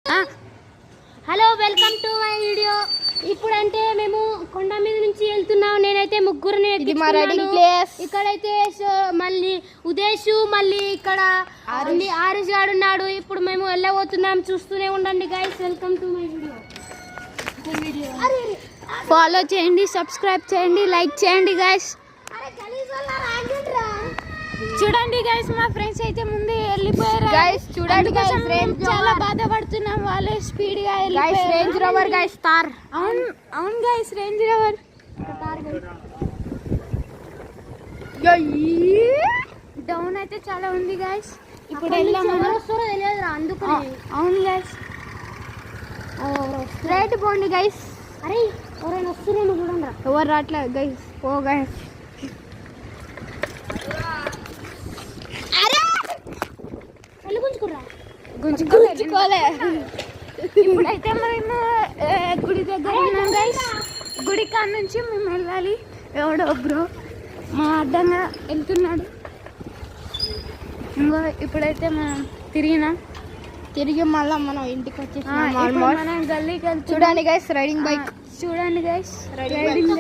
Hello, welcome to my video. ఇప్పుడంటే మేము కొండ మీద నుంచి వెళ్తున్నాం. నేనైతే ముగ్గురిని ఇక్కడైతే మళ్ళీ ఉదేశ్, మళ్ళీ ఇక్కడ ఆరిష్ గాడు ఉన్నాడు. ఇప్పుడు మేము వెళ్ళబోతున్నాం. చూస్తూనే ఉండండి guys. Welcome to my video. Follow చేయండి, సబ్స్క్రైబ్ చేయండి, లైక్ చేయండి గైస్. చూడండి గైస్, మా ఫ్రెండ్స్ అయితే ముందే వెళ్ళిపోయారు గైస్. చూడండి గైస్, చాలా బాధపడుతున్నాం. వాళ్ళే స్పీడ్ గా వెళ్ళిపోయారు. రేంజ్ రోవర్ గైస్, తార్. అవును గైస్, రేంజ్ రోవర్ డౌన్ అయితే చాలా ఉంది గైస్. ఇప్పుడు వెళ్ళాము. అందుకు అవును గైస్, స్ట్రైట్ పోండి గైస్. అరే ఎవరైనా వస్తున్నామో చూడండి. ఎవరు రావట్లేదు గైస్. ఓ గైస్, గుంజుకోలే. ఇప్పుడైతే మేము గుడి దగ్గర ఉన్నాం గైస్. గుడి కాడ నుంచి మేము వెళ్ళాలి. ఎవడో బ్రో మా అడ్డంగా వెళ్తున్నాడు. ఇంకో ఇప్పుడైతే మనం తిరిగి మళ్ళీ మనం ఇంటికి వచ్చేసాం. మనం గల్లీకి వెళ్తాం. చూడండి గైస్, రైడింగ్ బైక్. చూడండి గైస్, రైడింగ్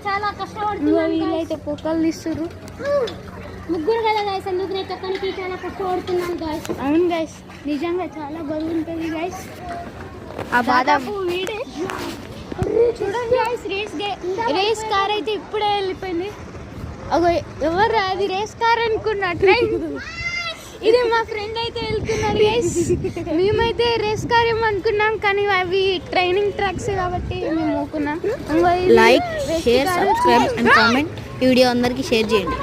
చాలా కష్టపడుతున్నాం. వీళ్ళైతే పొక్కలు తీస్తున్నారు. ముగ్గురు కదా గైస్, అందుకు నేను తొక్కనికి చాలా కష్టపడుతున్నాను గైస్. అవును గైస్, నిజంగా చాలా బరువు ఉంటుంది గైస్. ఆ బాధ వీడే. చూడండి గైస్, రేస్ కార్ అయితే ఇప్పుడే వెళ్ళిపోయింది. ఎవరు అది రేస్ కార్ అనుకున్నా. ట్రైన్ ఇది మా ఫ్రెండ్ అయితే వెళ్తున్నారు గైస్. మేమైతే రేస్ కార్ ఏమనుకున్నాం, కానీ అవి ట్రైనింగ్ ట్రాక్స్ కాబట్టి మేము అనుకున్నాం. Like, share, subscribe and comment. ఈ వీడియో అందరికీ షేర్ చేయండి.